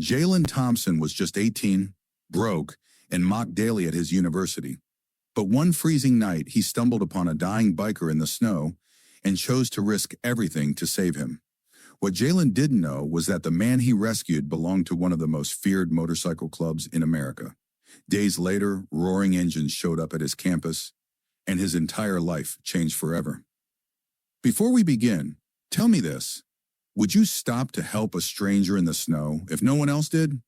Jalen Thompson was just 18, broke, and mocked daily at his university. But one freezing night, he stumbled upon a dying biker in the snow and chose to risk everything to save him. What Jalen didn't know was that the man he rescued belonged to one of the most feared motorcycle clubs in America. Days later, roaring engines showed up at his campus, and his entire life changed forever. Before we begin, tell me this. Would you stop to help a stranger in the snow if no one else did?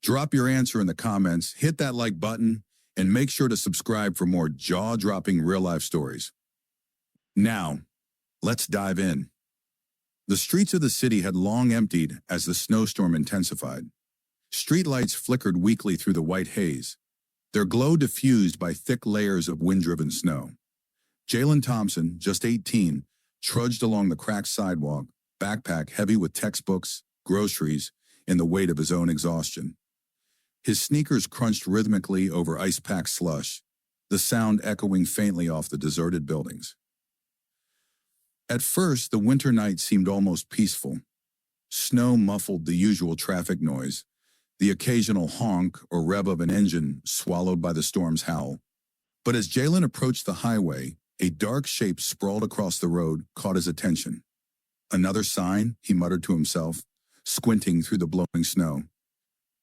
Drop your answer in the comments, hit that like button, and make sure to subscribe for more jaw-dropping real-life stories. Now, let's dive in. The streets of the city had long emptied as the snowstorm intensified. Streetlights flickered weakly through the white haze, their glow diffused by thick layers of wind-driven snow. Jalen Thompson, just 18, trudged along the cracked sidewalk, backpack heavy with textbooks, groceries, and the weight of his own exhaustion. His sneakers crunched rhythmically over ice-packed slush, the sound echoing faintly off the deserted buildings. At first, the winter night seemed almost peaceful. Snow muffled the usual traffic noise, the occasional honk or rev of an engine swallowed by the storm's howl. But as Jalen approached the highway, a dark shape sprawled across the road caught his attention. Another sign, he muttered to himself, squinting through the blowing snow.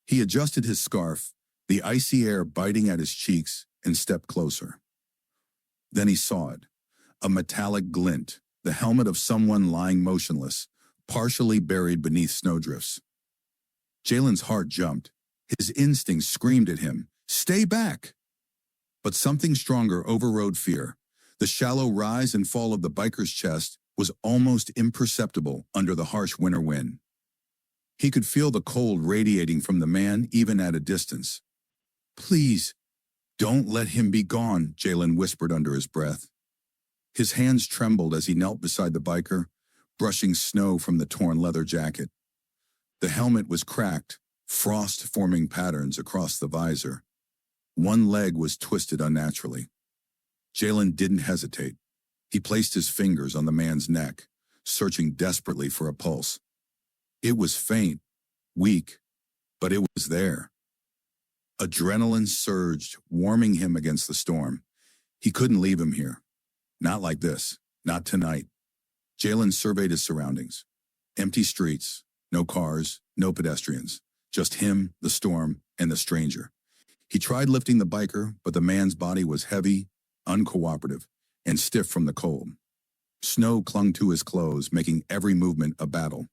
He adjusted his scarf, the icy air biting at his cheeks, and stepped closer. Then he saw it, a metallic glint, the helmet of someone lying motionless, partially buried beneath snowdrifts. Jalen's heart jumped. His instincts screamed at him, "Stay back!" But something stronger overrode fear. The shallow rise and fall of the biker's chest was almost imperceptible under the harsh winter wind. He could feel the cold radiating from the man even at a distance. "Please, don't let him be gone," Jalen whispered under his breath. His hands trembled as he knelt beside the biker, brushing snow from the torn leather jacket. The helmet was cracked, frost forming patterns across the visor. One leg was twisted unnaturally. Jalen didn't hesitate. He placed his fingers on the man's neck, searching desperately for a pulse. It was faint, weak, but it was there. Adrenaline surged, warming him against the storm. He couldn't leave him here. Not like this, not tonight. Jalen surveyed his surroundings. Empty streets, no cars, no pedestrians, just him, the storm, and the stranger. He tried lifting the biker, but the man's body was heavy, uncooperative, and stiff from the cold. Snow clung to his clothes, making every movement a battle.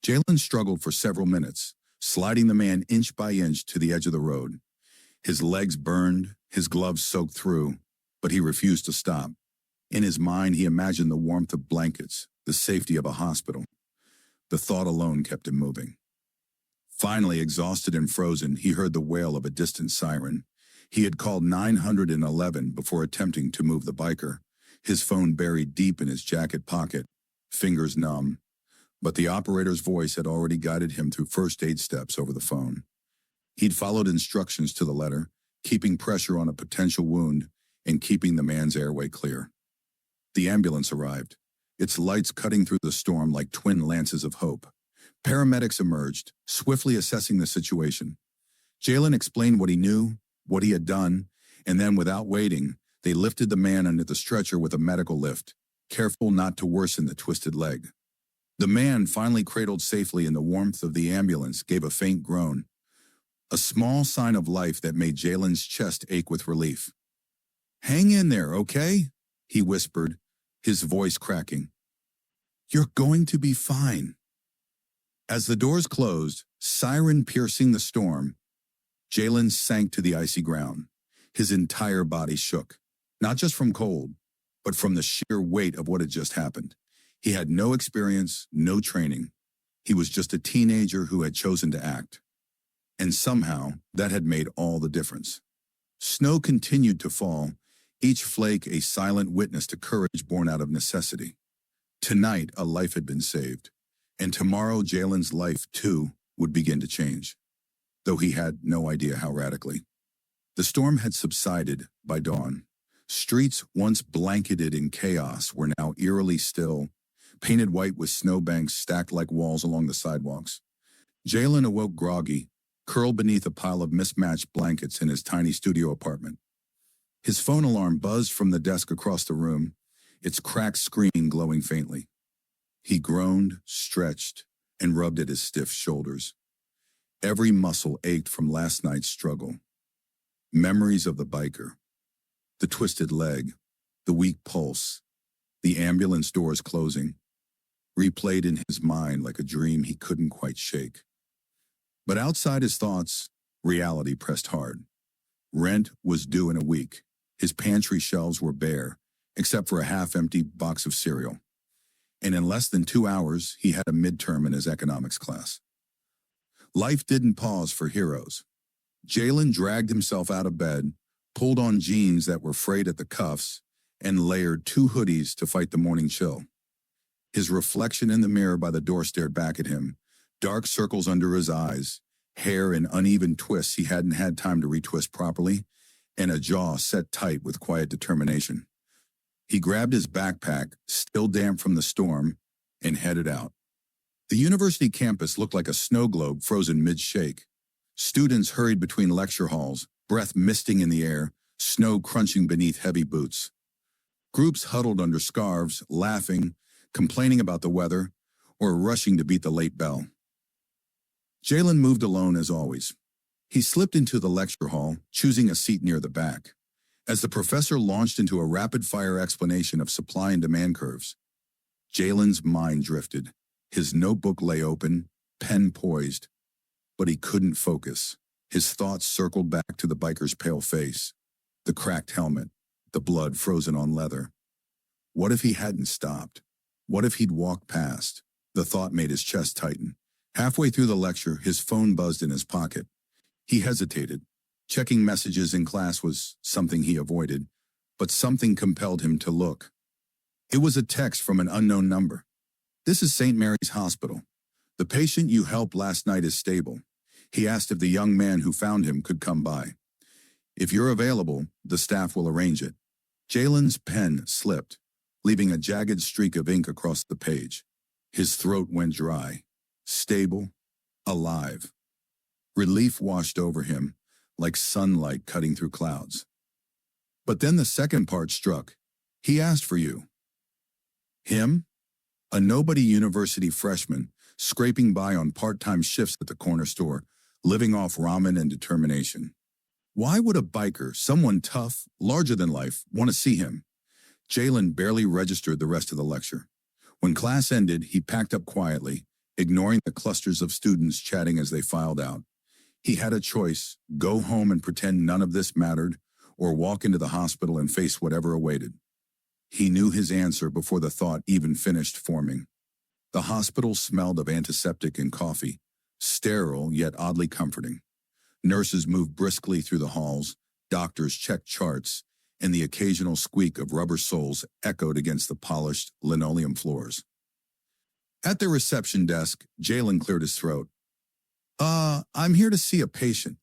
Jalen struggled for several minutes, sliding the man inch by inch to the edge of the road. His legs burned, his gloves soaked through, but he refused to stop. In his mind, he imagined the warmth of blankets, the safety of a hospital. The thought alone kept him moving. Finally, exhausted and frozen, he heard the wail of a distant siren. He had called 911 before attempting to move the biker, his phone buried deep in his jacket pocket, fingers numb. But the operator's voice had already guided him through first aid steps over the phone. He'd followed instructions to the letter, keeping pressure on a potential wound and keeping the man's airway clear. The ambulance arrived, its lights cutting through the storm like twin lances of hope. Paramedics emerged, swiftly assessing the situation. Jalen explained what he knew, what he had done, and then without waiting, they lifted the man under the stretcher with a medical lift, careful not to worsen the twisted leg. The man, finally cradled safely in the warmth of the ambulance, gave a faint groan, a small sign of life that made Jalen's chest ache with relief. "Hang in there, okay?" he whispered, his voice cracking. "You're going to be fine." As the doors closed, siren piercing the storm, Jalen sank to the icy ground. His entire body shook, not just from cold, but from the sheer weight of what had just happened. He had no experience, no training. He was just a teenager who had chosen to act. And somehow, that had made all the difference. Snow continued to fall, each flake a silent witness to courage born out of necessity. Tonight, a life had been saved, and tomorrow Jalen's life, too, would begin to change, though he had no idea how radically. The storm had subsided by dawn. Streets once blanketed in chaos were now eerily still, painted white with snowbanks stacked like walls along the sidewalks. Jalen awoke groggy, curled beneath a pile of mismatched blankets in his tiny studio apartment. His phone alarm buzzed from the desk across the room, its cracked screen glowing faintly. He groaned, stretched, and rubbed at his stiff shoulders. Every muscle ached from last night's struggle. Memories of the biker, the twisted leg, the weak pulse, the ambulance doors closing, replayed in his mind like a dream he couldn't quite shake. But outside his thoughts, reality pressed hard. Rent was due in a week. His pantry shelves were bare, except for a half-empty box of cereal. And in less than 2 hours, he had a midterm in his economics class. Life didn't pause for heroes. Jalen dragged himself out of bed, pulled on jeans that were frayed at the cuffs, and layered 2 hoodies to fight the morning chill. His reflection in the mirror by the door stared back at him, dark circles under his eyes, hair in uneven twists he hadn't had time to retwist properly, and a jaw set tight with quiet determination. He grabbed his backpack, still damp from the storm, and headed out. The university campus looked like a snow globe frozen mid-shake. Students hurried between lecture halls, breath misting in the air, snow crunching beneath heavy boots. Groups huddled under scarves, laughing, complaining about the weather, or rushing to beat the late bell. Jalen moved alone as always. He slipped into the lecture hall, choosing a seat near the back. As the professor launched into a rapid-fire explanation of supply and demand curves, Jalen's mind drifted. His notebook lay open, pen poised, but he couldn't focus. His thoughts circled back to the biker's pale face, the cracked helmet, the blood frozen on leather. What if he hadn't stopped? What if he'd walked past? The thought made his chest tighten. Halfway through the lecture, his phone buzzed in his pocket. He hesitated. Checking messages in class was something he avoided, but something compelled him to look. It was a text from an unknown number. "This is St. Mary's Hospital. The patient you helped last night is stable." He asked if the young man who found him could come by. "If you're available, the staff will arrange it." Jalen's pen slipped, leaving a jagged streak of ink across the page. His throat went dry. Stable, alive. Relief washed over him, like sunlight cutting through clouds. But then the second part struck. "He asked for you." Him? A nobody university freshman, scraping by on part-time shifts at the corner store, living off ramen and determination. Why would a biker, someone tough, larger than life, want to see him? Jalen barely registered the rest of the lecture. When class ended, he packed up quietly, ignoring the clusters of students chatting as they filed out. He had a choice: go home and pretend none of this mattered, or walk into the hospital and face whatever awaited. He knew his answer before the thought even finished forming. The hospital smelled of antiseptic and coffee, sterile yet oddly comforting. Nurses moved briskly through the halls, doctors checked charts, and the occasional squeak of rubber soles echoed against the polished linoleum floors. At the reception desk, Jalen cleared his throat. I'm here to see a patient.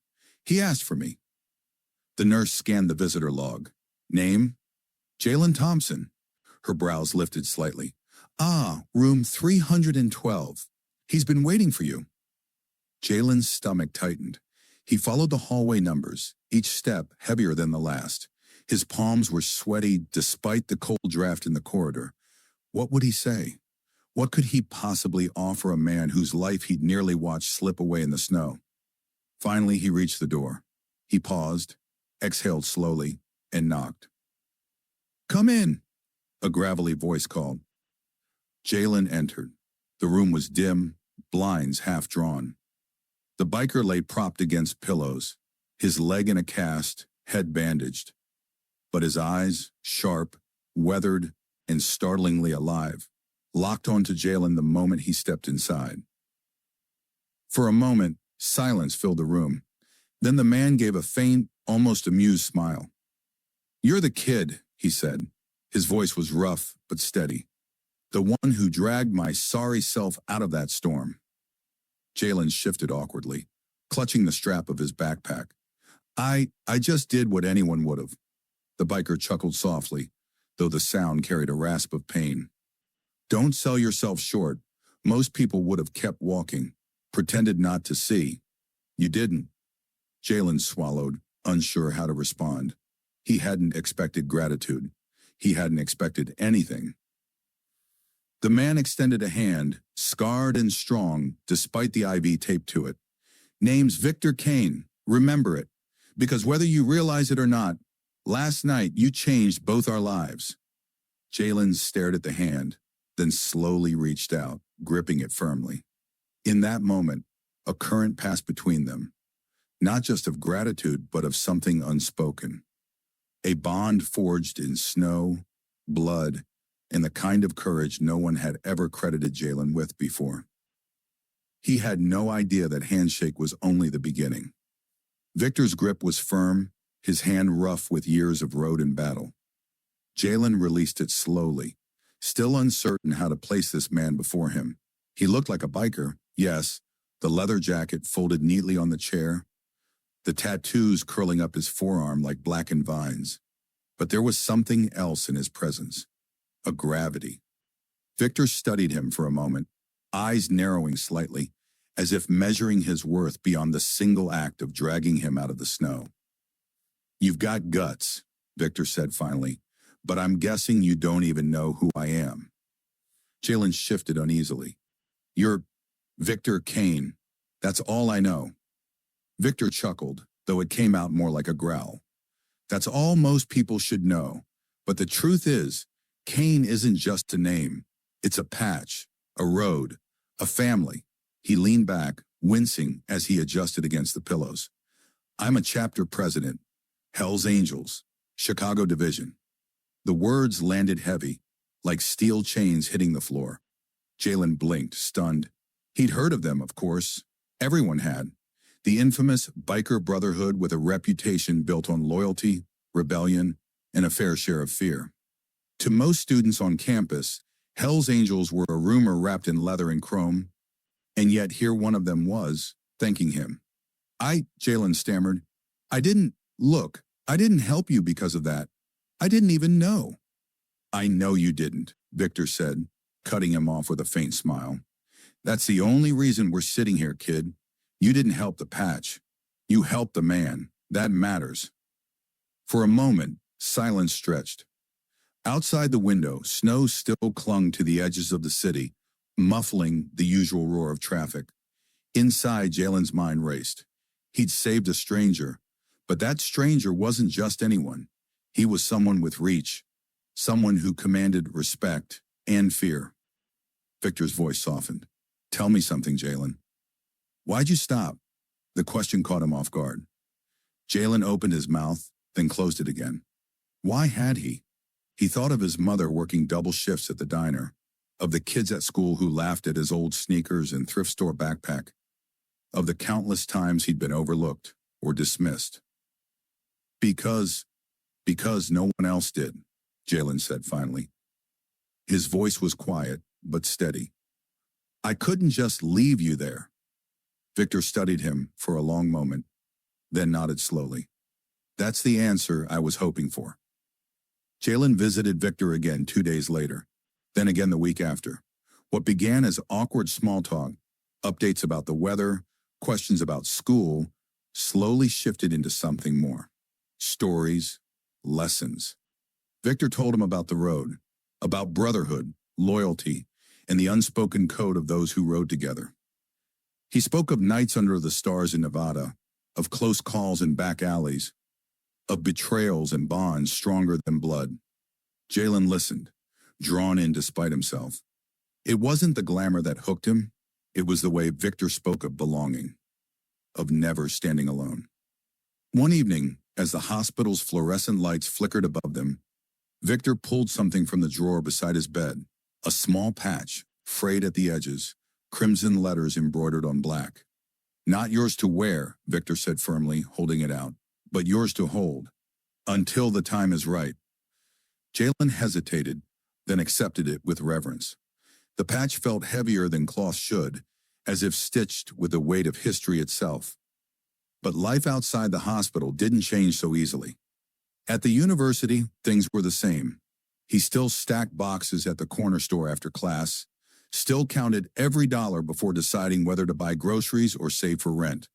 He asked for me." The nurse scanned the visitor log. "Name?" "Jalen Thompson." Her brows lifted slightly. Room 312. He's been waiting for you." Jalen's stomach tightened. He followed the hallway numbers, each step heavier than the last. His palms were sweaty despite the cold draft in the corridor. What would he say? What could he possibly offer a man whose life he'd nearly watched slip away in the snow? Finally, he reached the door. He paused, exhaled slowly, and knocked. "Come in," a gravelly voice called. Jalen entered. The room was dim, blinds half drawn. The biker lay propped against pillows, his leg in a cast, head bandaged. But his eyes, sharp, weathered, and startlingly alive, locked onto Jalen the moment he stepped inside. For a moment, silence filled the room. Then the man gave a faint, almost amused smile. "You're the kid," he said. His voice was rough but steady. "The one who dragged my sorry self out of that storm." Jalen shifted awkwardly, clutching the strap of his backpack. I just did what anyone would have." The biker chuckled softly, though the sound carried a rasp of pain. "Don't sell yourself short. Most people would have kept walking. Pretended not to see. You didn't. Jalen swallowed, unsure how to respond. He hadn't expected gratitude. He hadn't expected anything. The man extended a hand, scarred and strong, despite the IV taped to it. Name's Victor Kane. Remember it. Because whether you realize it or not, last night you changed both our lives. Jalen stared at the hand, then slowly reached out, gripping it firmly. In that moment, a current passed between them, not just of gratitude, but of something unspoken. A bond forged in snow, blood, and the kind of courage no one had ever credited Jalen with before. He had no idea that handshake was only the beginning. Victor's grip was firm, his hand rough with years of road and battle. Jalen released it slowly, still uncertain how to place this man before him. He looked like a biker, yes, the leather jacket folded neatly on the chair, the tattoos curling up his forearm like blackened vines. But there was something else in his presence, a gravity. Victor studied him for a moment, eyes narrowing slightly, as if measuring his worth beyond the single act of dragging him out of the snow. You've got guts, Victor said finally, but I'm guessing you don't even know who I am. Jalen shifted uneasily. You're Victor Kane. That's all I know. Victor chuckled, though it came out more like a growl. That's all most people should know. But the truth is, Kane isn't just a name. It's a patch, a road, a family. He leaned back, wincing as he adjusted against the pillows. I'm a chapter president. Hell's Angels, Chicago Division. The words landed heavy, like steel chains hitting the floor. Jalen blinked, stunned. He'd heard of them, of course. Everyone had. The infamous biker brotherhood with a reputation built on loyalty, rebellion, and a fair share of fear. To most students on campus, Hell's Angels were a rumor wrapped in leather and chrome, and yet here one of them was, thanking him. Jalen stammered, I didn't help you because of that. I didn't even know. I know you didn't, Victor said, cutting him off with a faint smile. That's the only reason we're sitting here, kid. You didn't help the patch. You helped the man. That matters. For a moment, silence stretched. Outside the window, snow still clung to the edges of the city, muffling the usual roar of traffic. Inside, Jalen's mind raced. He'd saved a stranger, but that stranger wasn't just anyone. He was someone with reach, someone who commanded respect and fear. Victor's voice softened. Tell me something, Jalen. Why'd you stop? The question caught him off guard. Jalen opened his mouth, then closed it again. Why had he? He thought of his mother working double shifts at the diner, of the kids at school who laughed at his old sneakers and thrift store backpack, of the countless times he'd been overlooked or dismissed. Because no one else did, Jalen said finally. His voice was quiet, but steady. I couldn't just leave you there. Victor studied him for a long moment, then nodded slowly. That's the answer I was hoping for. Jalen visited Victor again 2 days later, then again the week after. What began as awkward small talk, updates about the weather, questions about school, slowly shifted into something more. Stories, lessons. Victor told him about the road, about brotherhood, loyalty, and the unspoken code of those who rode together. He spoke of nights under the stars in Nevada, of close calls in back alleys, of betrayals and bonds stronger than blood. Jalen listened, drawn in despite himself. It wasn't the glamour that hooked him, it was the way Victor spoke of belonging, of never standing alone. One evening, as the hospital's fluorescent lights flickered above them, Victor pulled something from the drawer beside his bed, a small patch, frayed at the edges, crimson letters embroidered on black. Not yours to wear, Victor said firmly, holding it out, but yours to hold, until the time is right. Jalen hesitated, then accepted it with reverence. The patch felt heavier than cloth should, as if stitched with the weight of history itself. But life outside the hospital didn't change so easily. At the university, things were the same. He still stacked boxes at the corner store after class, still counted every dollar before deciding whether to buy groceries or save for rent.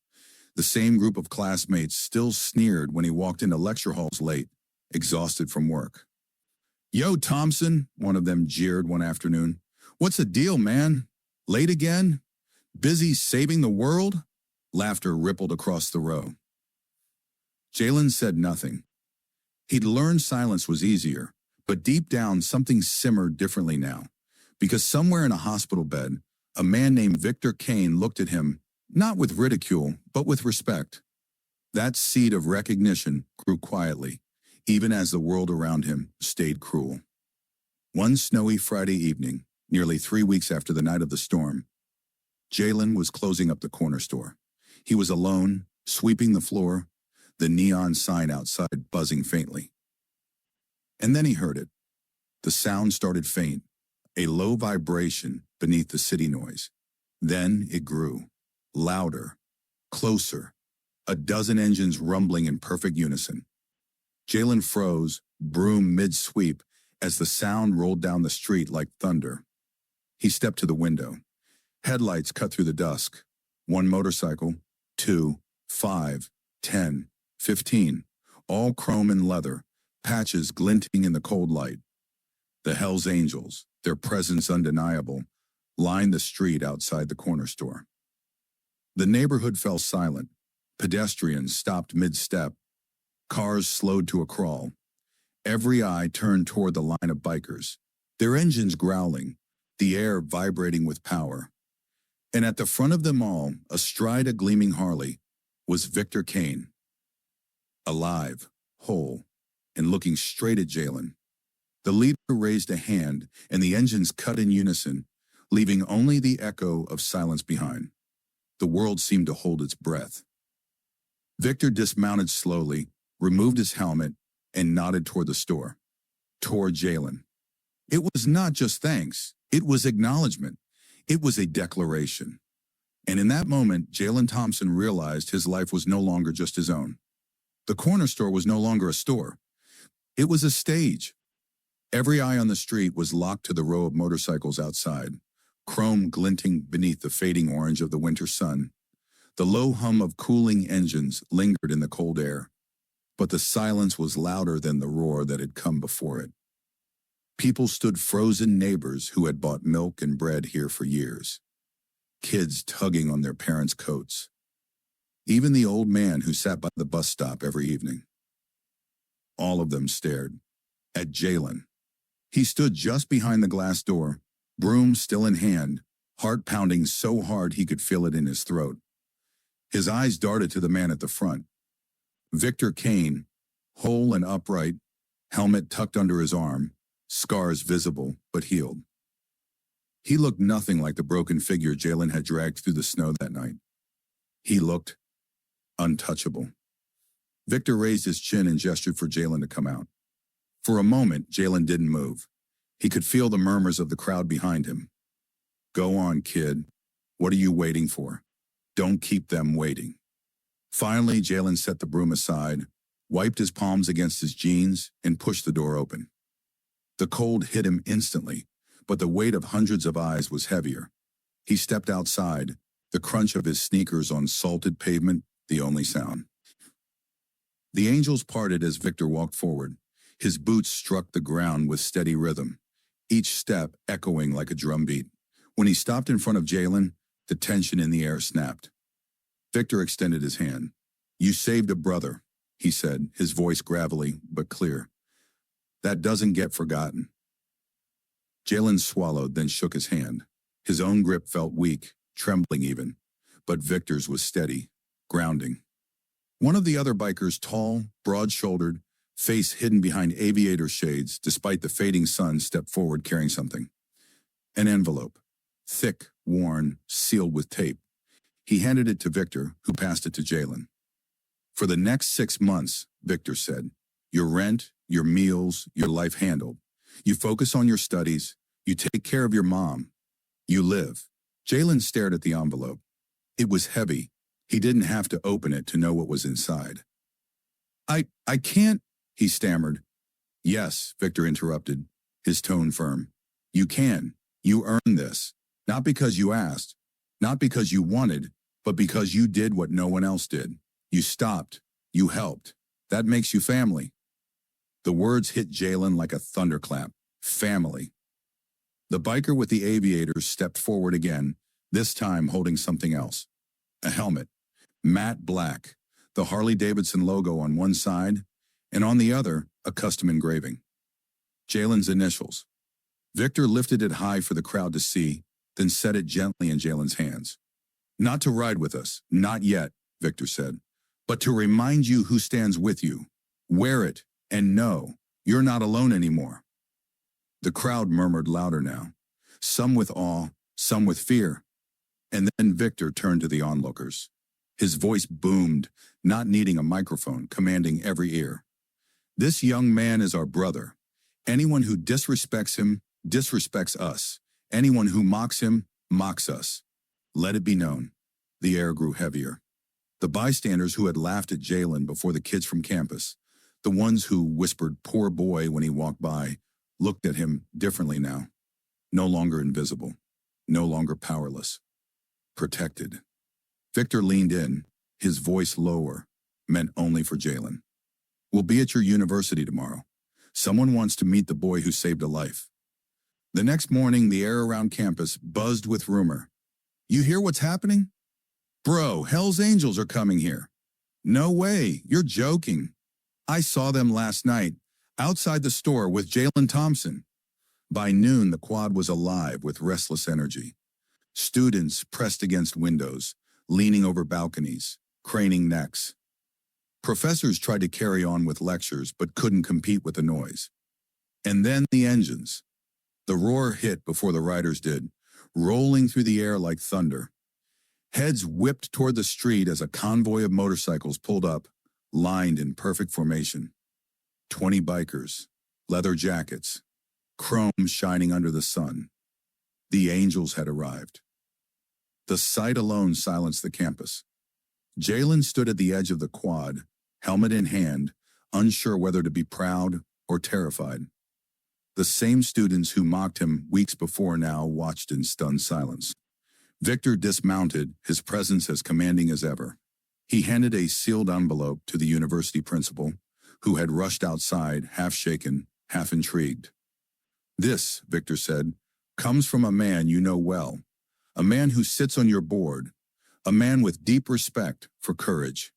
The same group of classmates still sneered when he walked into lecture halls late, exhausted from work. "Yo, Thompson," one of them jeered one afternoon. "What's the deal, man? Late again? Busy saving the world?" Laughter rippled across the row. Jalen said nothing. He'd learned silence was easier, but deep down something simmered differently now, because somewhere in a hospital bed, a man named Victor Kane looked at him, not with ridicule, but with respect. That seed of recognition grew quietly, even as the world around him stayed cruel. One snowy Friday evening, nearly 3 weeks after the night of the storm, Jalen was closing up the corner store. He was alone, sweeping the floor, the neon sign outside buzzing faintly. And then he heard it. The sound started faint, a low vibration beneath the city noise. Then it grew, louder, closer, a dozen engines rumbling in perfect unison. Jalen froze, broom mid-sweep, as the sound rolled down the street like thunder. He stepped to the window. Headlights cut through the dusk. 1 motorcycle, 2, 5, 10, 15, all chrome and leather, patches glinting in the cold light. The Hells Angels, their presence undeniable, lined the street outside the corner store. The neighborhood fell silent. Pedestrians stopped mid-step. Cars slowed to a crawl. Every eye turned toward the line of bikers, their engines growling, the air vibrating with power. And at the front of them all, astride a gleaming Harley, was Victor Kane. Alive, whole, and looking straight at Jalen. The leader raised a hand, and the engines cut in unison, leaving only the echo of silence behind. The world seemed to hold its breath. Victor dismounted slowly, removed his helmet, and nodded toward the store, toward Jalen. It was not just thanks, it was acknowledgement. It was a declaration. And in that moment, Jalen Thompson realized his life was no longer just his own. The corner store was no longer a store. It was a stage. Every eye on the street was locked to the row of motorcycles outside, chrome glinting beneath the fading orange of the winter sun. The low hum of cooling engines lingered in the cold air, but the silence was louder than the roar that had come before it. People stood frozen neighbors who had bought milk and bread here for years. Kids tugging on their parents' coats. Even the old man who sat by the bus stop every evening. All of them stared at Jalen. He stood just behind the glass door, broom still in hand, heart pounding so hard he could feel it in his throat. His eyes darted to the man at the front. Victor Kane, whole and upright, helmet tucked under his arm, scars visible but healed. He looked nothing like the broken figure Jalen had dragged through the snow that night. He looked untouchable. Victor raised his chin and gestured for Jalen to come out. For a moment, Jalen didn't move. He could feel the murmurs of the crowd behind him. "Go on, kid. What are you waiting for? Don't keep them waiting." Finally, Jalen set the broom aside, wiped his palms against his jeans, and pushed the door open. The cold hit him instantly, but the weight of hundreds of eyes was heavier. He stepped outside, the crunch of his sneakers on salted pavement the only sound. The angels parted as Victor walked forward. His boots struck the ground with steady rhythm, each step echoing like a drumbeat. When he stopped in front of Jalen, the tension in the air snapped. Victor extended his hand. "You saved a brother," he said, his voice gravelly but clear. "That doesn't get forgotten." Jalen swallowed, then shook his hand. His own grip felt weak, trembling even, but Victor's was steady, grounding. One of the other bikers, tall, broad-shouldered, face hidden behind aviator shades despite the fading sun, stepped forward carrying something. An envelope, thick, worn, sealed with tape. He handed it to Victor, who passed it to Jalen. "For the next 6 months," Victor said, "your rent, your meals, your life handled. You focus on your studies, you take care of your mom, you live." Jalen stared at the envelope. It was heavy. He didn't have to open it to know what was inside. I can't," he stammered. "Yes," Victor interrupted, his tone firm. "You can. You earned this. Not because you asked, not because you wanted, but because you did what no one else did. You stopped. You helped. That makes you family. The words hit Jalen like a thunderclap. Family. The biker with the aviators stepped forward again, this time holding something else. A helmet. Matte black. The Harley-Davidson logo on one side, and on the other, a custom engraving. Jalen's initials. Victor lifted it high for the crowd to see, then set it gently in Jalen's hands. Not to ride with us, not yet, Victor said, but to remind you who stands with you. Wear it, and know you're not alone anymore. The crowd murmured louder now, some with awe, some with fear. And then Victor turned to the onlookers. His voice boomed, not needing a microphone, commanding every ear. This young man is our brother. Anyone who disrespects him, disrespects us. Anyone who mocks him, mocks us. Let it be known. The air grew heavier. The bystanders who had laughed at Jalen before the kids from campus, the ones who whispered "poor boy" when he walked by, looked at him differently now. No longer invisible. No longer powerless. Protected. Victor leaned in, his voice lower, meant only for Jalen. We'll be at your university tomorrow. Someone wants to meet the boy who saved a life. The next morning, the air around campus buzzed with rumor. You hear what's happening? Bro, Hell's Angels are coming here. No way, you're joking. I saw them last night, outside the store with Jalen Thompson. By noon, the quad was alive with restless energy. Students pressed against windows, leaning over balconies, craning necks. Professors tried to carry on with lectures but couldn't compete with the noise. And then the engines. The roar hit before the riders did, rolling through the air like thunder. Heads whipped toward the street as a convoy of motorcycles pulled up, lined in perfect formation. 20 bikers, leather jackets, chrome shining under the sun. The angels had arrived. The sight alone silenced the campus. Jalen stood at the edge of the quad, helmet in hand, unsure whether to be proud or terrified. The same students who mocked him weeks before now watched in stunned silence. Victor dismounted, his presence as commanding as ever. He handed a sealed envelope to the university principal, who had rushed outside, half shaken, half intrigued. This, Victor said, comes from a man you know well, a man who sits on your board, a man with deep respect for courage.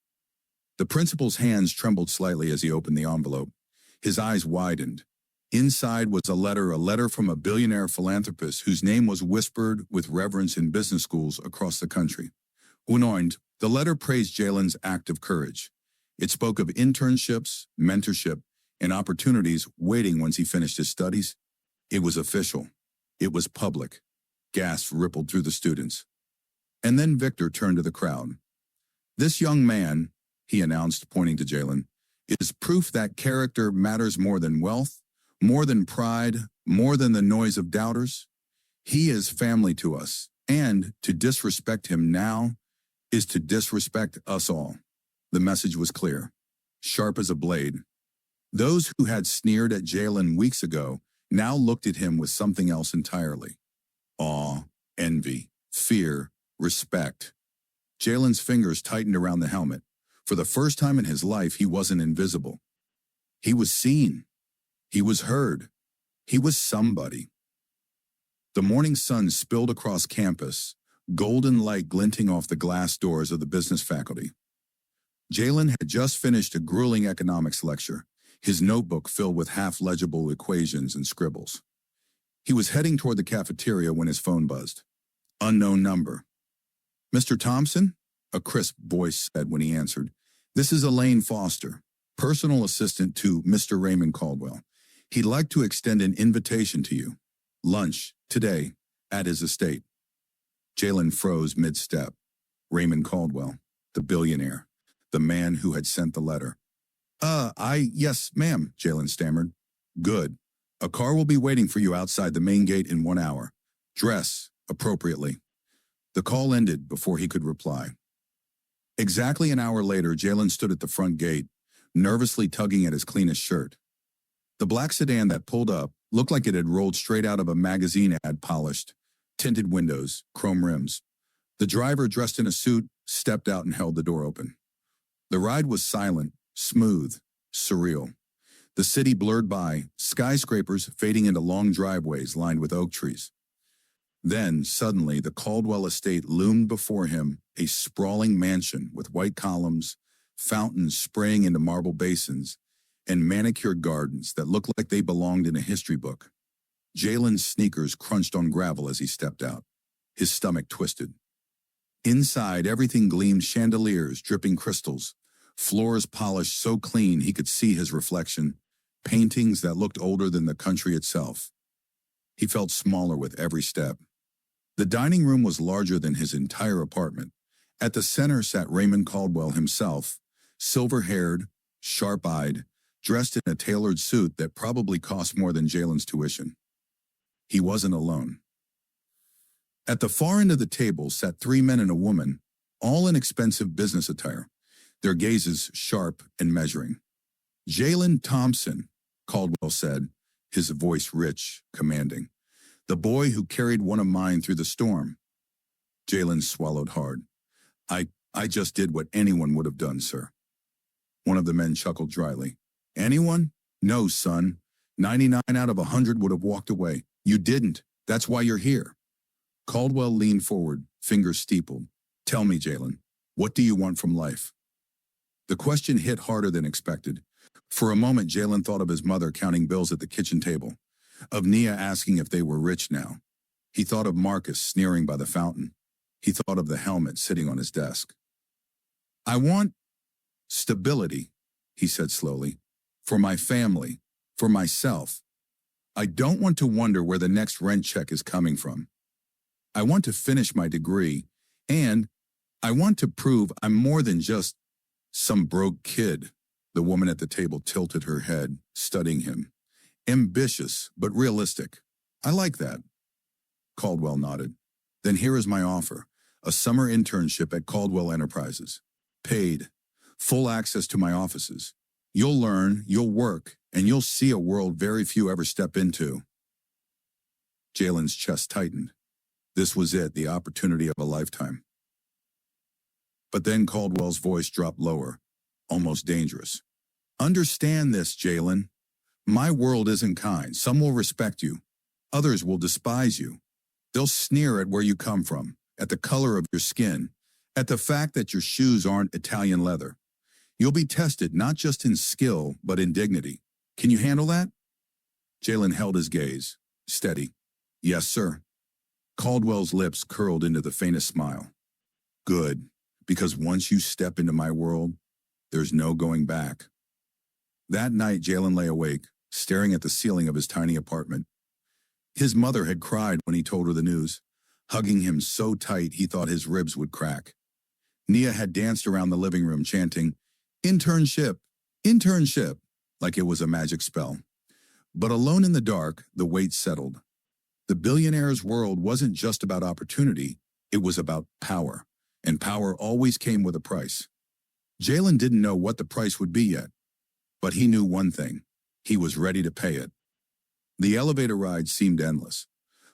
The principal's hands trembled slightly as he opened the envelope. His eyes widened. Inside was a letter from a billionaire philanthropist whose name was whispered with reverence in business schools across the country. Unheard, the letter praised Jalen's act of courage. It spoke of internships, mentorship, and opportunities waiting once he finished his studies. It was official. It was public. Gasps rippled through the students. And then Victor turned to the crowd. This young man, he announced, pointing to Jalen, is proof that character matters more than wealth, more than pride, more than the noise of doubters. He is family to us, and to disrespect him now is to disrespect us all. The message was clear, sharp as a blade. Those who had sneered at Jalen weeks ago now looked at him with something else entirely. Awe, envy, fear, respect. Jalen's fingers tightened around the helmet. For the first time in his life, he wasn't invisible. He was seen. He was heard. He was somebody. The morning sun spilled across campus, golden light glinting off the glass doors of the business faculty. Jalen had just finished a grueling economics lecture, his notebook filled with half-legible equations and scribbles. He was heading toward the cafeteria when his phone buzzed. Unknown number. Mr. Thompson? A crisp voice said when he answered. This is Elaine Foster, personal assistant to Mr. Raymond Caldwell. He'd like to extend an invitation to you. Lunch, today, at his estate. Jalen froze mid-step. Raymond Caldwell, the billionaire, the man who had sent the letter. Yes, ma'am, Jalen stammered. Good. A car will be waiting for you outside the main gate in 1 hour. Dress appropriately. The call ended before he could reply. Exactly an hour later, Jalen stood at the front gate, nervously tugging at his cleanest shirt. The black sedan that pulled up looked like it had rolled straight out of a magazine ad, polished, Tinted windows, chrome rims. The driver, dressed in a suit, stepped out and held the door open. The ride was silent, smooth, surreal. The city blurred by, skyscrapers fading into long driveways lined with oak trees. Then, suddenly, the Caldwell estate loomed before him, a sprawling mansion with white columns, fountains spraying into marble basins, and manicured gardens that looked like they belonged in a history book. Jalen's sneakers crunched on gravel as he stepped out. His stomach twisted. Inside, everything gleamed: chandeliers dripping crystals, floors polished so clean he could see his reflection, paintings that looked older than the country itself. He felt smaller with every step. The dining room was larger than his entire apartment. At the center sat Raymond Caldwell himself, silver-haired, sharp-eyed, dressed in a tailored suit that probably cost more than Jalen's tuition. He wasn't alone. At the far end of the table sat 3 men and a woman, all in expensive business attire, their gazes sharp and measuring. "Jalen Thompson," Caldwell said, his voice rich, commanding. "The boy who carried one of mine through the storm." Jalen swallowed hard. I just did what anyone would have done, sir." One of the men chuckled dryly. "Anyone? No, son. 99 out of 100 would have walked away. You didn't. That's why you're here." Caldwell leaned forward, fingers steepled. "Tell me, Jalen, what do you want from life?" The question hit harder than expected. For a moment, Jalen thought of his mother counting bills at the kitchen table, of Nia asking if they were rich now. He thought of Marcus sneering by the fountain. He thought of the helmet sitting on his desk. "I want stability," he said slowly, "for my family, for myself. I don't want to wonder where the next rent check is coming from. I want to finish my degree, and I want to prove I'm more than just some broke kid." The woman at the table tilted her head, studying him. "Ambitious, but realistic. I like that." Caldwell nodded. "Then here is my offer. A summer internship at Caldwell Enterprises. Paid. Full access to my offices. You'll learn, you'll work, and you'll see a world very few ever step into." Jalen's chest tightened. This was it, the opportunity of a lifetime. But then Caldwell's voice dropped lower, almost dangerous. "Understand this, Jalen. My world isn't kind. Some will respect you. Others will despise you. They'll sneer at where you come from, at the color of your skin, at the fact that your shoes aren't Italian leather. You'll be tested not just in skill, but in dignity. Can you handle that?" Jalen held his gaze, steady. "Yes, sir." Caldwell's lips curled into the faintest smile. "Good, because once you step into my world, there's no going back." That night, Jalen lay awake, staring at the ceiling of his tiny apartment. His mother had cried when he told her the news, hugging him so tight he thought his ribs would crack. Nia had danced around the living room chanting, "Internship, internship," like it was a magic spell. But alone in the dark, the weight settled. The billionaire's world wasn't just about opportunity, it was about power, and power always came with a price. Jalen didn't know what the price would be yet, but he knew one thing: he was ready to pay it. The elevator ride seemed endless.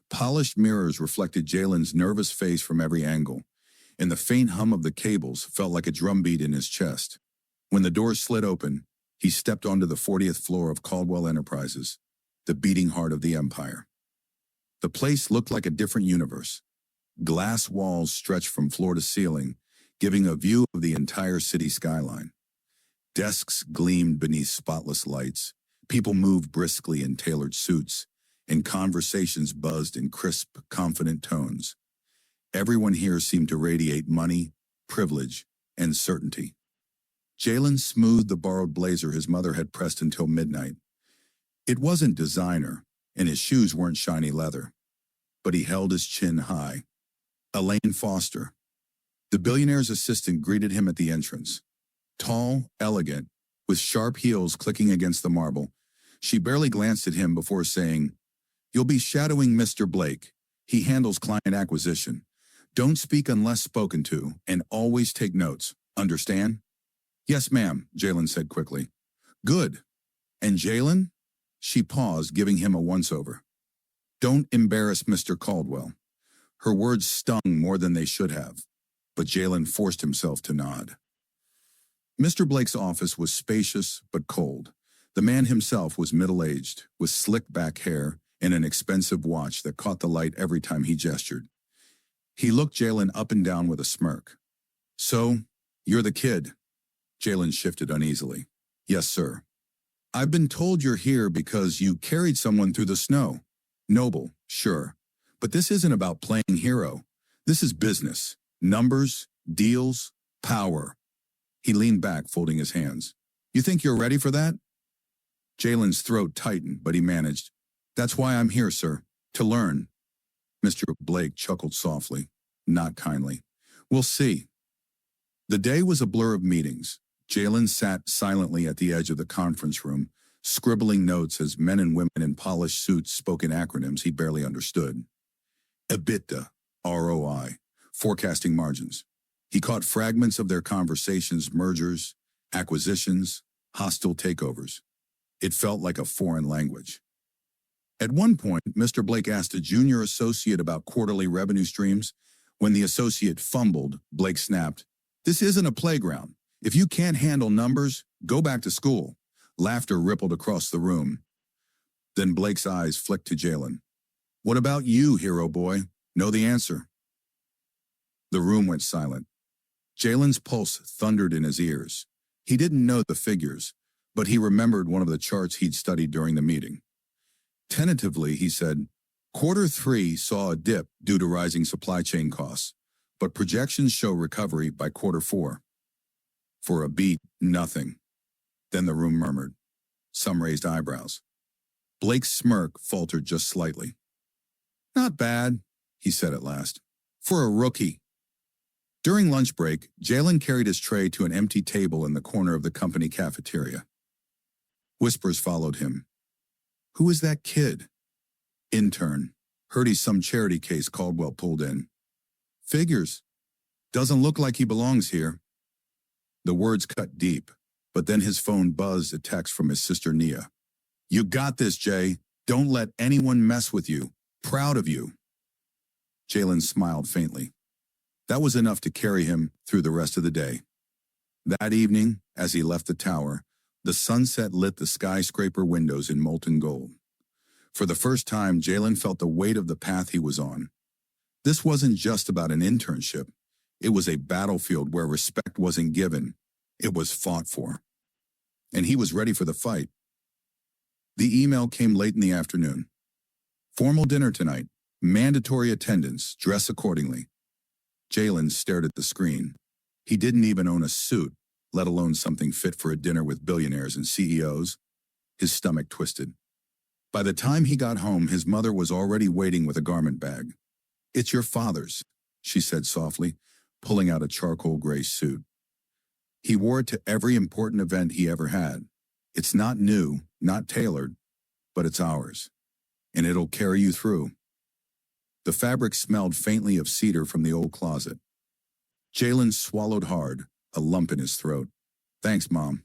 Polished mirrors reflected Jalen's nervous face from every angle, and the faint hum of the cables felt like a drumbeat in his chest. When the door slid open, he stepped onto the 40th floor of Caldwell Enterprises, the beating heart of the empire. The place looked like a different universe. Glass walls stretched from floor to ceiling, giving a view of the entire city skyline. Desks gleamed beneath spotless lights, people moved briskly in tailored suits, and conversations buzzed in crisp, confident tones. Everyone here seemed to radiate money, privilege, and certainty. Jalen smoothed the borrowed blazer his mother had pressed until midnight. It wasn't designer, and his shoes weren't shiny leather, but he held his chin high. Elaine Foster, the billionaire's assistant, greeted him at the entrance. Tall, elegant, with sharp heels clicking against the marble, she barely glanced at him before saying, "You'll be shadowing Mr. Blake. He handles client acquisition. Don't speak unless spoken to, and always take notes. Understand?" "Yes, ma'am," Jalen said quickly. "Good. And Jalen?" She paused, giving him a once-over. "Don't embarrass Mr. Caldwell. Her words stung more than they should have, but Jalen forced himself to nod. Mr. Blake's office was spacious but cold. The man himself was middle-aged, with slick-back hair and an expensive watch that caught the light every time he gestured. He looked Jalen up and down with a smirk. "So, you're the kid?" Jalen shifted uneasily. "Yes, sir." "I've been told you're here because you carried someone through the snow." "Noble, sure. But this isn't about playing hero. This is business. Numbers, deals, power." He leaned back, folding his hands. "You think you're ready for that?" Jalen's throat tightened, but he managed. "That's why I'm here, sir. To learn." Mr. Blake chuckled softly, not kindly. "We'll see." The day was a blur of meetings. Jalen sat silently at the edge of the conference room, scribbling notes as men and women in polished suits spoke in acronyms he barely understood. EBITDA, ROI, forecasting margins. He caught fragments of their conversations, mergers, acquisitions, hostile takeovers. It felt like a foreign language. At one point, Mr. Blake asked a junior associate about quarterly revenue streams. When the associate fumbled, Blake snapped, "This isn't a playground. If you can't handle numbers, go back to school." Laughter rippled across the room. Then Blake's eyes flicked to Jalen. "What about you, hero boy? Know the answer?" The room went silent. Jalen's pulse thundered in his ears. He didn't know the figures, but he remembered one of the charts he'd studied during the meeting. Tentatively, he said, "Quarter 3 saw a dip due to rising supply chain costs, but projections show recovery by Quarter 4. For a beat, nothing. Then the room murmured. Some raised eyebrows. Blake's smirk faltered just slightly. "Not bad," he said at last. "For a rookie." During lunch break, Jalen carried his tray to an empty table in the corner of the company cafeteria. Whispers followed him. "Who is that kid?" "Intern. Heard he's some charity case Caldwell pulled in." "Figures. Doesn't look like he belongs here." The words cut deep, but then his phone buzzed a text from his sister Nia. "You got this, Jay. Don't let anyone mess with you. Proud of you." Jalen smiled faintly. That was enough to carry him through the rest of the day. That evening, as he left the tower, the sunset lit the skyscraper windows in molten gold. For the first time, Jalen felt the weight of the path he was on. This wasn't just about an internship. It was a battlefield where respect wasn't given. It was fought for. And he was ready for the fight. The email came late in the afternoon. "Formal dinner tonight. Mandatory attendance. Dress accordingly." Jalen stared at the screen. He didn't even own a suit, let alone something fit for a dinner with billionaires and CEOs. His stomach twisted. By the time he got home, his mother was already waiting with a garment bag. "It's your father's," she said softly, pulling out a charcoal gray suit. He wore it to every important event he ever had. It's not new, not tailored, but it's ours. And it'll carry you through. The fabric smelled faintly of cedar from the old closet. Jalen swallowed hard, a lump in his throat. "Thanks, Mom."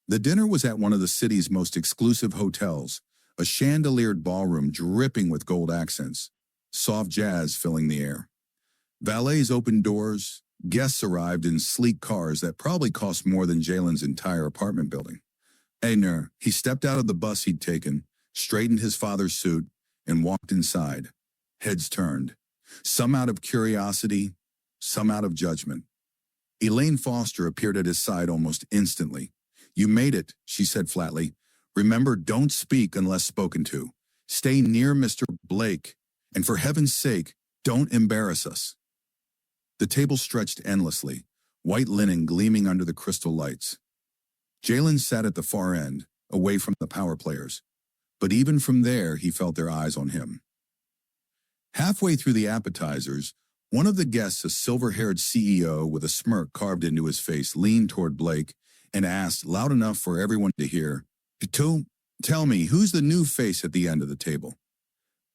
The dinner was at one of the city's most exclusive hotels, a chandeliered ballroom dripping with gold accents, soft jazz filling the air. Valets opened doors. Guests arrived in sleek cars that probably cost more than Jalen's entire apartment building. Aner, he stepped out of the bus he'd taken, straightened his father's suit, and walked inside. Heads turned, some out of curiosity, some out of judgment. Elaine Foster appeared at his side almost instantly. "You made it," she said flatly. "Remember, don't speak unless spoken to. Stay near Mr. Blake, and for heaven's sake, don't embarrass us." The table stretched endlessly, white linen gleaming under the crystal lights. Jalen sat at the far end, away from the power players. But even from there, he felt their eyes on him. Halfway through the appetizers, one of the guests, a silver-haired CEO with a smirk carved into his face, leaned toward Blake and asked, loud enough for everyone to hear, "Tell me, who's the new face at the end of the table?"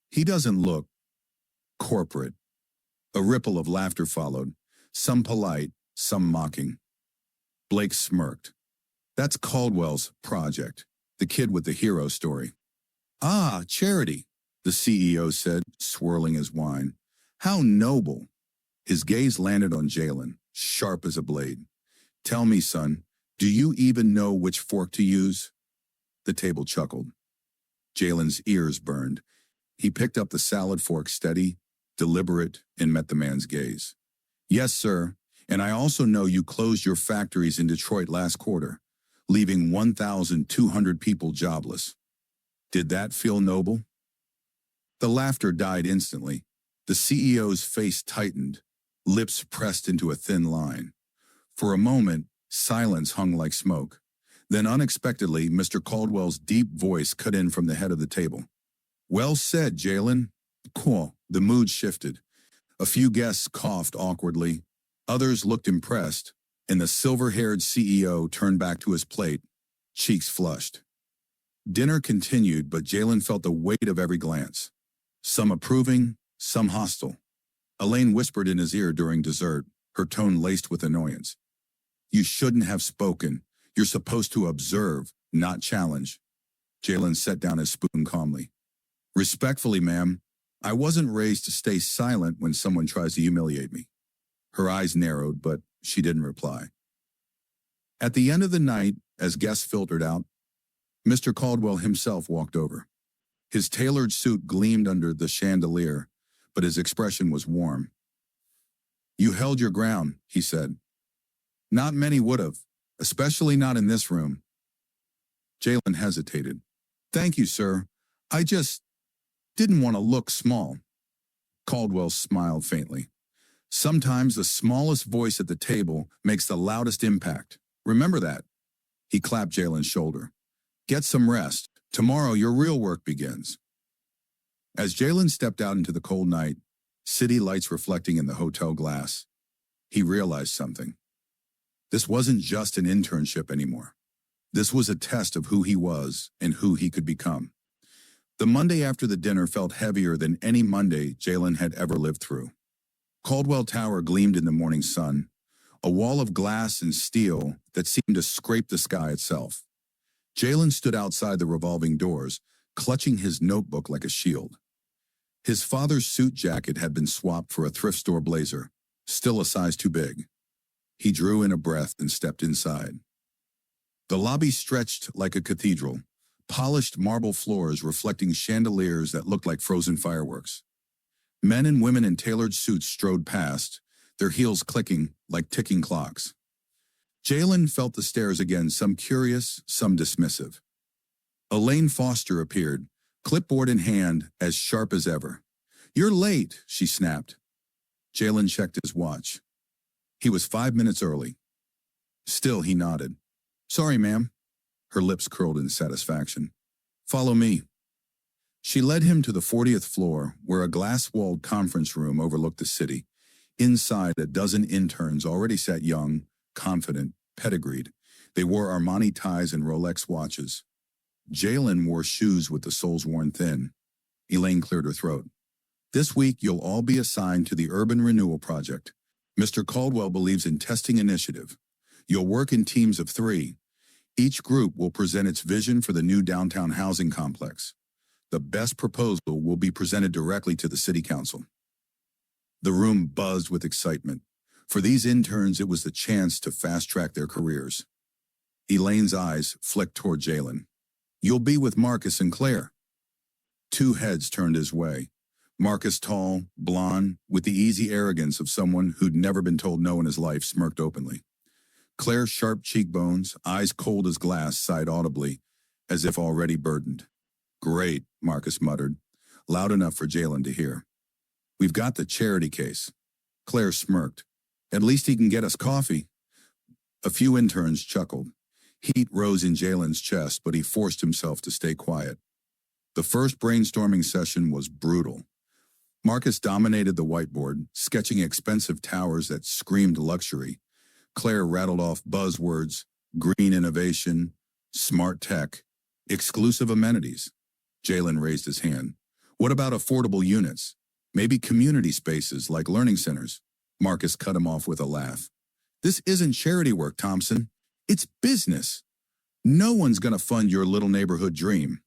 "He doesn't look corporate." A ripple of laughter followed, some polite, some mocking. Blake smirked. "That's Caldwell's project, the kid with the hero story." "Ah, charity. the CEO said, swirling his wine. How noble. His gaze landed on Jalen, sharp as a blade. Tell me, son, do you even know which fork to use? The table chuckled. Jalen's ears burned. He picked up the salad fork steady, deliberate, and met the man's gaze. Yes, sir, and I also know you closed your factories in Detroit last quarter, leaving 1,200 people jobless. Did that feel noble? The laughter died instantly. The CEO's face tightened, lips pressed into a thin line. For a moment, silence hung like smoke. Then unexpectedly, Mr. Caldwell's deep voice cut in from the head of the table. Well said, Jalen. Cool. The mood shifted. A few guests coughed awkwardly. Others looked impressed, and the silver-haired CEO turned back to his plate, cheeks flushed. Dinner continued, but Jalen felt the weight of every glance. Some approving, some hostile. Elaine whispered in his ear during dessert, her tone laced with annoyance. You shouldn't have spoken. You're supposed to observe, not challenge. Jalen set down his spoon calmly. Respectfully, ma'am, I wasn't raised to stay silent when someone tries to humiliate me. Her eyes narrowed, but she didn't reply. At the end of the night, as guests filtered out, Mr. Caldwell himself walked over. His tailored suit gleamed under the chandelier, but his expression was warm. You held your ground, he said. Not many would have, especially not in this room. Jalen hesitated. Thank you, sir. I just didn't want to look small. Caldwell smiled faintly. Sometimes the smallest voice at the table makes the loudest impact. Remember that. He clapped Jalen's shoulder. Get some rest. Tomorrow your real work begins. As Jalen stepped out into the cold night, city lights reflecting in the hotel glass, he realized something. This wasn't just an internship anymore. This was a test of who he was and who he could become. The Monday after the dinner felt heavier than any Monday Jalen had ever lived through. Caldwell Tower gleamed in the morning sun, a wall of glass and steel that seemed to scrape the sky itself. Jalen stood outside the revolving doors, clutching his notebook like a shield. His father's suit jacket had been swapped for a thrift store blazer, still a size too big. He drew in a breath and stepped inside. The lobby stretched like a cathedral, polished marble floors reflecting chandeliers that looked like frozen fireworks. Men and women in tailored suits strode past, their heels clicking like ticking clocks. Jalen felt the stares again, some curious, some dismissive. Elaine Foster appeared, clipboard in hand, as sharp as ever. You're late, she snapped. Jalen checked his watch. He was 5 minutes early. Still, he nodded. Sorry, ma'am. Her lips curled in satisfaction. Follow me. She led him to the 40th floor, where a glass-walled conference room overlooked the city. Inside, a dozen interns already sat young, confident, pedigreed. They wore Armani ties and Rolex watches. Jalen wore shoes with the soles worn thin. Elaine cleared her throat. This week, you'll all be assigned to the Urban Renewal Project. Mr. Caldwell believes in testing initiative. You'll work in teams of 3. Each group will present its vision for the new downtown housing complex. The best proposal will be presented directly to the city council. The room buzzed with excitement. For these interns, it was the chance to fast-track their careers. Elaine's eyes flicked toward Jalen. You'll be with Marcus and Claire. 2 heads turned his way. Marcus, tall, blonde, with the easy arrogance of someone who'd never been told no in his life, smirked openly. Claire's sharp cheekbones, eyes cold as glass, sighed audibly, as if already burdened. Great, Marcus muttered, loud enough for Jalen to hear. We've got the charity case. Claire smirked. At least he can get us coffee. A few interns chuckled. Heat rose in Jalen's chest, but he forced himself to stay quiet. The first brainstorming session was brutal. Marcus dominated the whiteboard, sketching expensive towers that screamed luxury. Claire rattled off buzzwords, green innovation, smart tech, exclusive amenities. Jalen raised his hand. What about affordable units? Maybe community spaces like learning centers? Marcus cut him off with a laugh. This isn't charity work, Thompson. It's business. No one's going to fund your little neighborhood dream.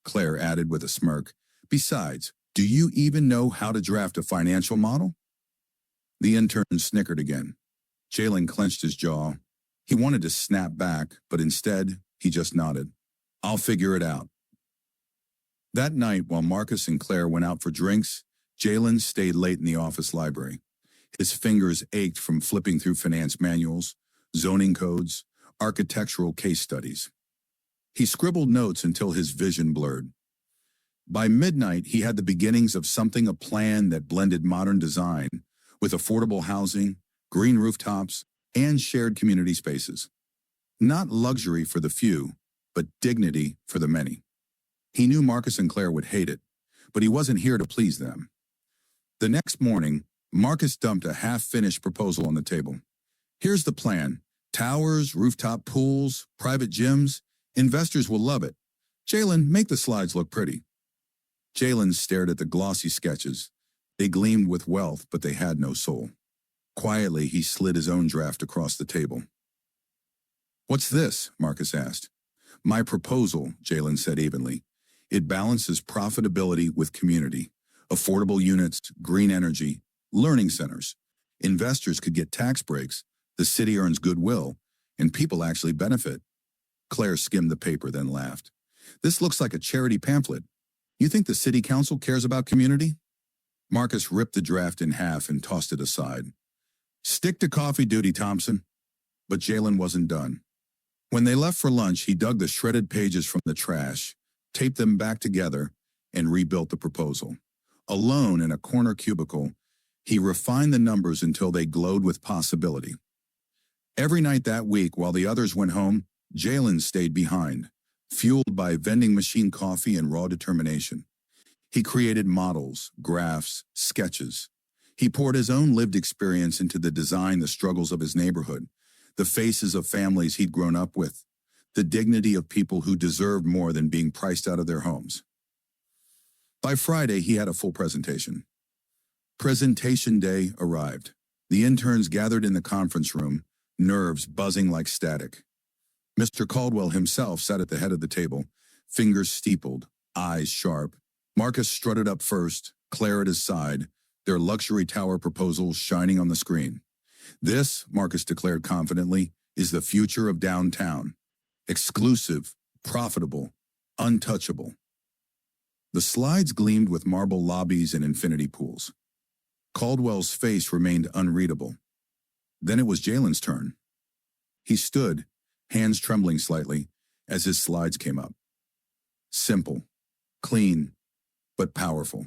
Claire added with a smirk. Besides, do you even know how to draft a financial model? The intern snickered again. Jalen clenched his jaw. He wanted to snap back, but instead, he just nodded. I'll figure it out. That night, while Marcus and Claire went out for drinks, Jalen stayed late in the office library. His fingers ached from flipping through finance manuals, zoning codes, architectural case studies. He scribbled notes until his vision blurred. By midnight, he had the beginnings of a plan that blended modern design with affordable housing, green rooftops, and shared community spaces. Not luxury for the few, but dignity for the many. He knew Marcus and Claire would hate it, but he wasn't here to please them. The next morning, Marcus dumped a half-finished proposal on the table. Here's the plan. Towers, rooftop pools, private gyms. Investors will love it. Jalen, make the slides look pretty. Jalen stared at the glossy sketches. They gleamed with wealth, but they had no soul. Quietly, he slid his own draft across the table. What's this? Marcus asked. My proposal, Jalen said evenly. It balances profitability with community. Affordable units, green energy, learning centers. Investors could get tax breaks, the city earns goodwill, and people actually benefit. Claire skimmed the paper, then laughed. This looks like a charity pamphlet. You think the city council cares about community? Marcus ripped the draft in half and tossed it aside. Stick to coffee duty, Thompson. But Jalen wasn't done. When they left for lunch, he dug the shredded pages from the trash, taped them back together, and rebuilt the proposal. Alone in a corner cubicle, he refined the numbers until they glowed with possibility. Every night that week, while the others went home, Jalen stayed behind, fueled by vending machine coffee and raw determination. He created models, graphs, sketches. He poured his own lived experience into the design, the struggles of his neighborhood, the faces of families he'd grown up with, the dignity of people who deserved more than being priced out of their homes. By Friday, he had a full presentation. Presentation day arrived. The interns gathered in the conference room, nerves buzzing like static. Mr. Caldwell himself sat at the head of the table, fingers steepled, eyes sharp. Marcus strutted up first, Claire at his side, their luxury tower proposals shining on the screen. This, Marcus declared confidently, is the future of downtown. Exclusive, profitable, untouchable. The slides gleamed with marble lobbies and infinity pools. Caldwell's face remained unreadable. Then it was Jalen's turn. He stood, hands trembling slightly, as his slides came up. Simple, clean, but powerful.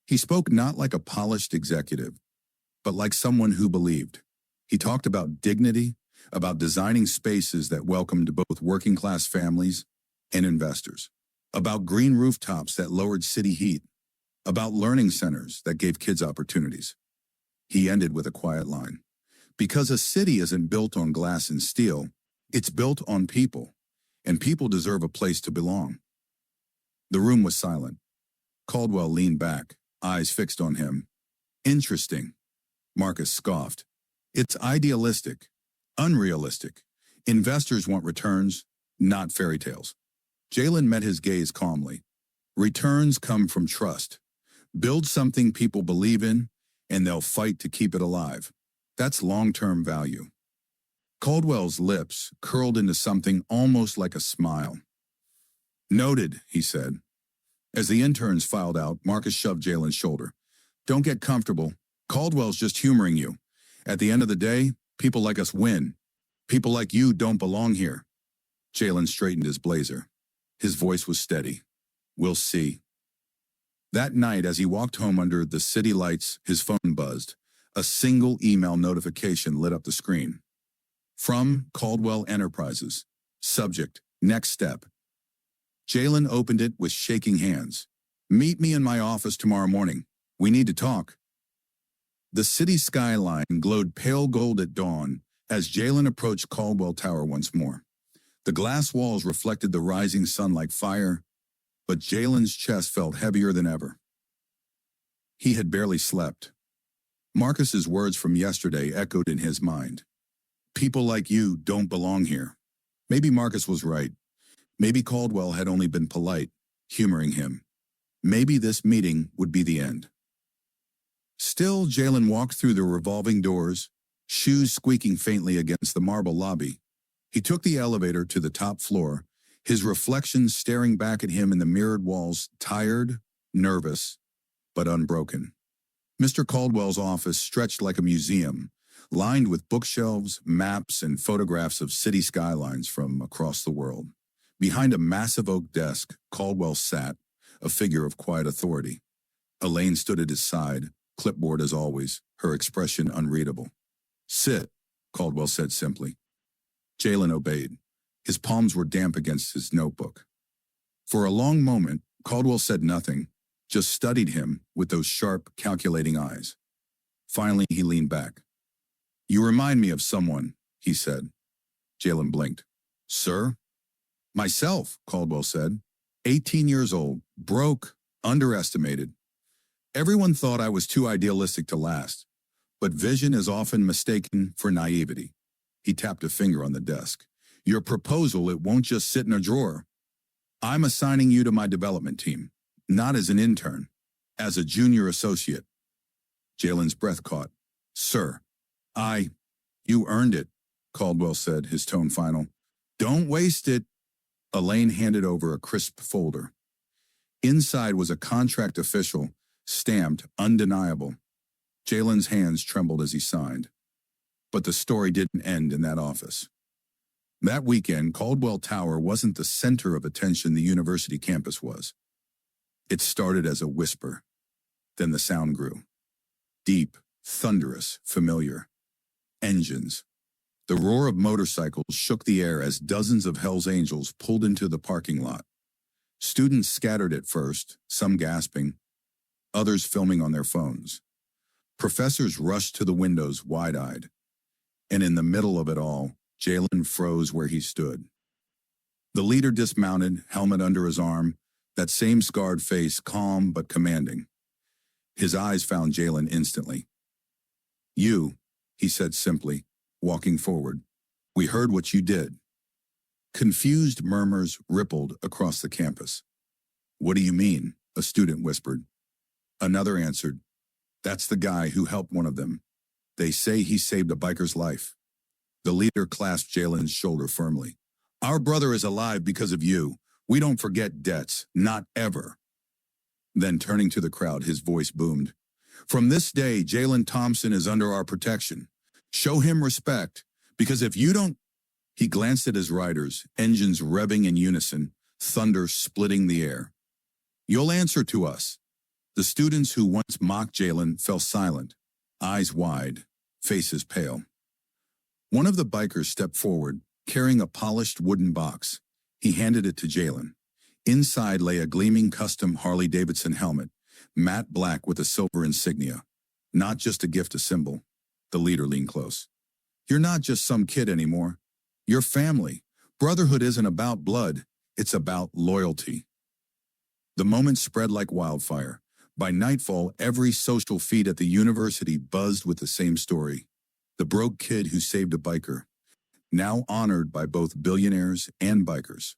He spoke not like a polished executive, but like someone who believed. He talked about dignity, about designing spaces that welcomed both working-class families and investors, about green rooftops that lowered city heat, about learning centers that gave kids opportunities. He ended with a quiet line. Because a city isn't built on glass and steel, it's built on people, and people deserve a place to belong. The room was silent. Caldwell leaned back, eyes fixed on him. Interesting, Marcus scoffed. It's idealistic, unrealistic. Investors want returns, not fairy tales. Jalen met his gaze calmly. Returns come from trust. Build something people believe in, and they'll fight to keep it alive. That's long-term value. Caldwell's lips curled into something almost like a smile. Noted, he said. As the interns filed out, Marcus shoved Jalen's shoulder. Don't get comfortable. Caldwell's just humoring you. At the end of the day, people like us win. People like you don't belong here. Jalen straightened his blazer. His voice was steady. We'll see. That night, as he walked home under the city lights, his phone buzzed. A single email notification lit up the screen. From Caldwell Enterprises. Subject, next step. Jalen opened it with shaking hands. Meet me in my office tomorrow morning. We need to talk. The city skyline glowed pale gold at dawn as Jalen approached Caldwell Tower once more. The glass walls reflected the rising sun like fire, but Jalen's chest felt heavier than ever. He had barely slept. Marcus's words from yesterday echoed in his mind. People like you don't belong here. Maybe Marcus was right. Maybe Caldwell had only been polite, humoring him. Maybe this meeting would be the end. Still, Jalen walked through the revolving doors, shoes squeaking faintly against the marble lobby. He took the elevator to the top floor, his reflection staring back at him in the mirrored walls, tired, nervous, but unbroken. Mr. Caldwell's office stretched like a museum, lined with bookshelves, maps, and photographs of city skylines from across the world. Behind a massive oak desk, Caldwell sat, a figure of quiet authority. Elaine stood at his side, clipboard as always, her expression unreadable. "Sit," Caldwell said simply. Jalen obeyed. His palms were damp against his notebook. For a long moment, Caldwell said nothing, just studied him with those sharp, calculating eyes. Finally, he leaned back. "You remind me of someone," he said. Jalen blinked. "Sir?" "Myself," Caldwell said. 18 years old, broke, underestimated. Everyone thought I was too idealistic to last, but vision is often mistaken for naivety. He tapped a finger on the desk. "Your proposal, it won't just sit in a drawer. I'm assigning you to my development team, not as an intern, as a junior associate." Jalen's breath caught. "Sir, you earned it," Caldwell said, his tone final. "Don't waste it." Elaine handed over a crisp folder. Inside was a contract official, stamped undeniable. Jalen's hands trembled as he signed. But the story didn't end in that office. That weekend, Caldwell Tower wasn't the center of attention the university campus was. It started as a whisper. Then the sound grew. Deep, thunderous, familiar. Engines. The roar of motorcycles shook the air as dozens of Hell's Angels pulled into the parking lot. Students scattered at first, some gasping, others filming on their phones. Professors rushed to the windows wide-eyed. And in the middle of it all, Jalen froze where he stood. The leader dismounted, helmet under his arm, that same scarred face calm but commanding. His eyes found Jalen instantly. "You," he said simply, walking forward. "We heard what you did." Confused murmurs rippled across the campus. "What do you mean?" a student whispered. Another answered, "That's the guy who helped one of them. They say he saved a biker's life." The leader clasped Jalen's shoulder firmly. "Our brother is alive because of you. We don't forget debts, not ever." Then turning to the crowd, his voice boomed. "From this day, Jalen Thompson is under our protection. Show him respect, because if you don't..." He glanced at his riders, engines revving in unison, thunder splitting the air. "You'll answer to us." The students who once mocked Jalen fell silent, eyes wide, faces pale. One of the bikers stepped forward, carrying a polished wooden box. He handed it to Jalen. Inside lay a gleaming custom Harley-Davidson helmet, matte black with a silver insignia. Not just a gift, a symbol. The leader leaned close. "You're not just some kid anymore. You're family. Brotherhood isn't about blood. It's about loyalty." The moment spread like wildfire. By nightfall, every social feed at the university buzzed with the same story. The broke kid who saved a biker, now honored by both billionaires and bikers.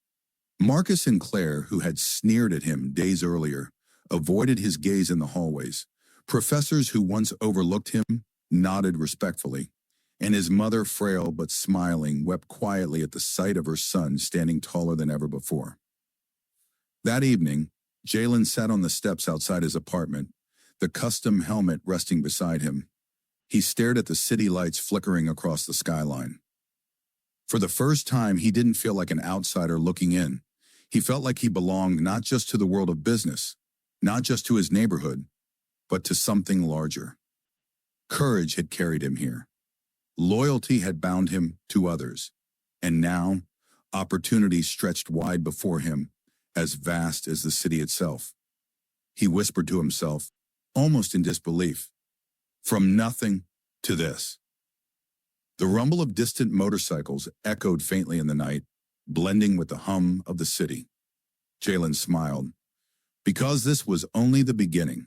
Marcus and Claire, who had sneered at him days earlier, avoided his gaze in the hallways. Professors who once overlooked him nodded respectfully, and his mother, frail but smiling, wept quietly at the sight of her son standing taller than ever before. That evening, Jalen sat on the steps outside his apartment, the custom helmet resting beside him. He stared at the city lights flickering across the skyline. For the first time, he didn't feel like an outsider looking in. He felt like he belonged not just to the world of business, not just to his neighborhood, but to something larger. Courage had carried him here. Loyalty had bound him to others. And now, opportunity stretched wide before him, as vast as the city itself. He whispered to himself, almost in disbelief, "From nothing to this." The rumble of distant motorcycles echoed faintly in the night, blending with the hum of the city. Jalen smiled, because this was only the beginning.